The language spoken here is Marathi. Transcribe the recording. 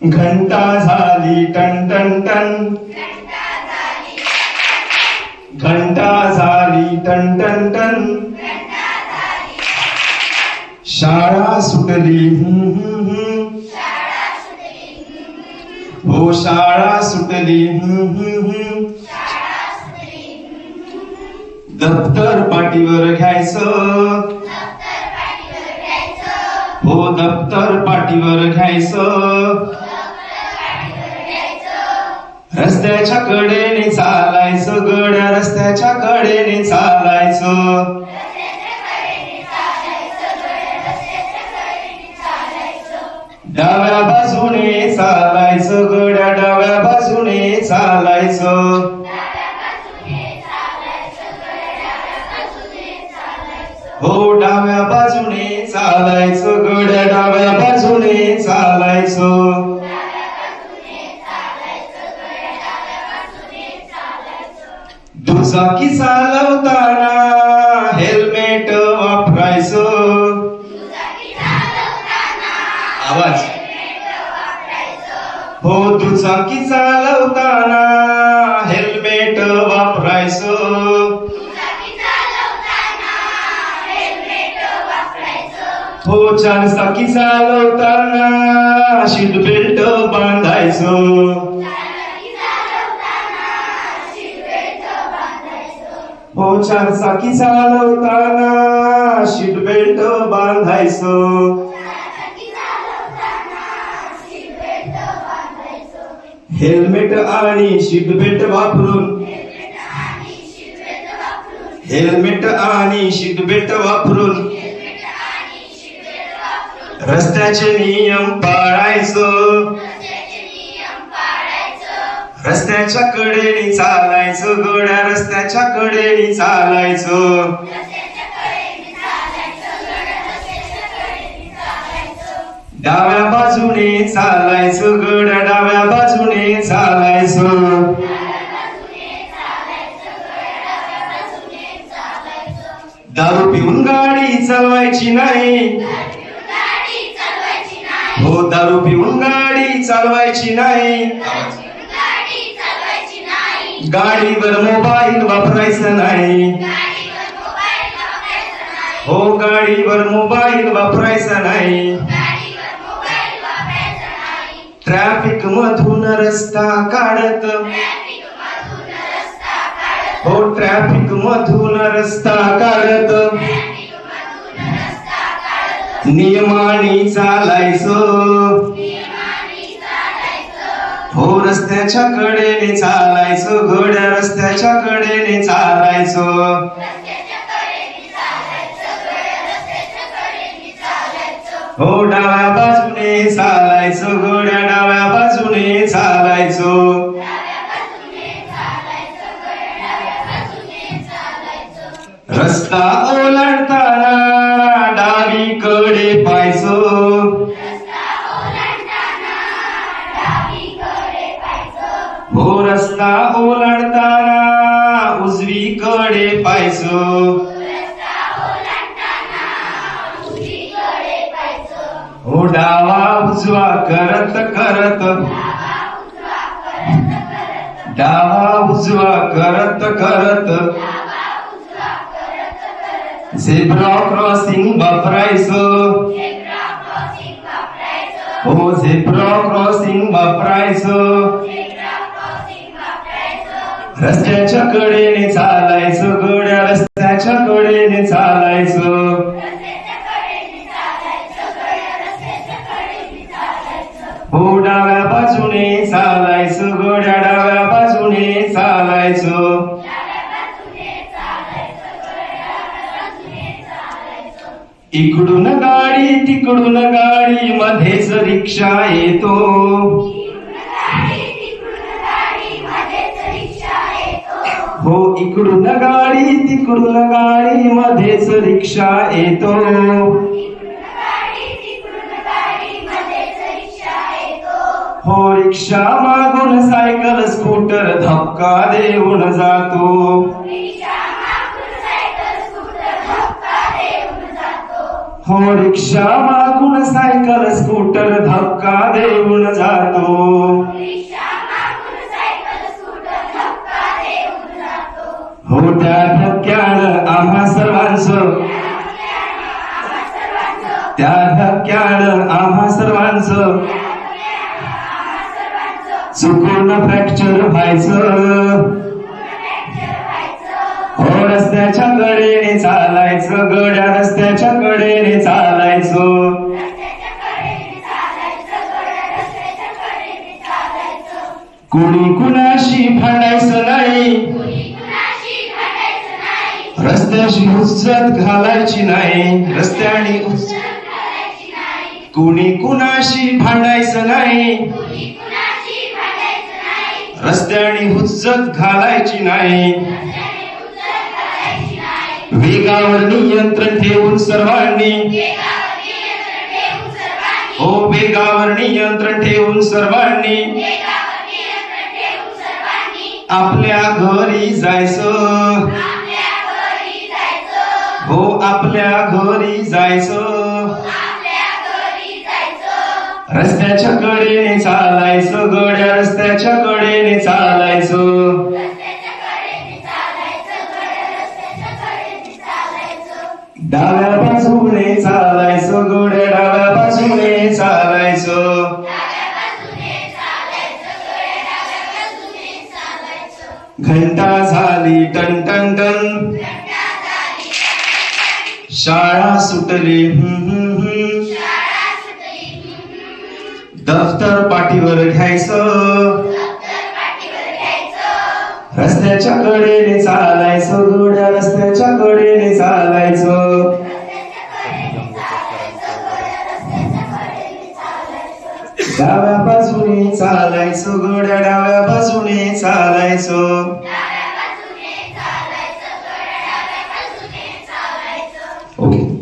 घंटा झाली टन टन टन, घंटा झाली टन टन टन, शाळा सुटली हो शाळा सुटली दप्तर पाठीवर घ्यायचं हो दप्तर पाठीवर घ्यायचं, रस्त्याच्या कडेने चालायचं गड्या रस्त्याच्या कडेने चालायचं, डाव्या बाजूने चालायचं गड्या डाव्या बाजूने चालायचं, हो डाव्या बाजूने चालायचं गड्या डाव्या बाजूने चालायचं, दुचाकी चालवताना हेल्मेट वापरायचं, आवाज हो दुचाकी चालवताना हेल्मेट वापरायचं, हो चारचाकी चालवताना सीट बेल्ट बांधायचं, हो चारचाकी चालवताना सीट बेल्ट बांधायचं, हेल्मेट आणि सीट बेल्ट वापरून हेल्मेट आणि सीट बेल्ट वापरून रस्त्याचे नियम पाळायचं, रस्त्याच्या कडेने चालायचं गड्या रस्त्याच्या कडेने चालायचं, डाव्या बाजूने चालायचं गड्या डाव्या बाजूने चालायचं, दारू पिऊन गाडी चालवायची नाही हो दारू पिऊन गाडी चालवायची नाही, गाडीवर मोबाईल वापरायचा नाही हो गाडीवर मोबाईल वापरायचा नाही, ट्रॅफिक मधून रस्ता काढत हो ट्रॅफिक मधून रस्ता काढत नियमाने चालायचं हो रस्त्याच्या कडेने चालायचं गड्या रस्त्याच्या कडेने चालायचं, हो डाव्या बाजूने चालायचं गड्या डाव्या बाजूने चालायचं, रस्ता ओलांडताना डावीकडे पाहायचं हो रस्ता ओलांडताना उजवीकडे पाहायचं, हो डावा उजवा करत करत डावा उजवा करत करत झेब्रा क्रॉसिंग वापरायचं हो झेब्रा क्रॉसिंग वापरायचं, रस्त्याच्या कडेने चालायचं गड्या रस्त्याच्या कडेने चालायचं, हो डाव्या बाजूने चालायचं गड्या डाव्या बाजूने चालायचं, इकडून गाडी तिकडून गाडी मध्येच रिक्षा येतो हो इकडून गाडी तिकडून गाडी मध्येच रिक्षा येतो, हो रिक्षा मागून सायकल स्कूटर धक्का देऊन जातो, हो रिक्षा मागून सायकल स्कूटर धक्का देऊन जातो. हो त्या धक्क्यानं आम्हा सर्वांचं, त्या धक्क्यानं आम्हा सर्वांचं चुकून फ्रॅक्चर व्हायचं. हो रस्त्याच्या कडेने चालायचं, गड्या रस्त्याच्या कडेने चालायचं. कुणी कुणाशी भांडायचं नाही, रस्त्याशी हुज्जत घालायची नाही. रस्त्याने कुणी कुणाशी भांडायचं नाही, रस्त्याने हुज्जत घालायची नाही. वेगावर नियंत्रण ठेवून सर्वांनी, हो वेगावर नियंत्रण ठेवून सर्वांनी आपल्या घरी जायचं. हो आपल्या घरी जायचं. रस्त्याच्या कडेने चालायचं, गड्या रस्त्याच्या कडेने चालायचं. डाव्या बाजूने चालायचं, गड्या डाव्या बाजूने चालायचं. घंटा झाली टन टन टन, शाळा सुटली दफ्तर पाठीवर घ्यायचं. रस्त्याच्या कडेने चालायचं, गड्या रस्त्याच्या कडेने चालायचं. डाव्या बाजूने चालायचं, गड्या डाव्या बाजूने चालायचं. ओके.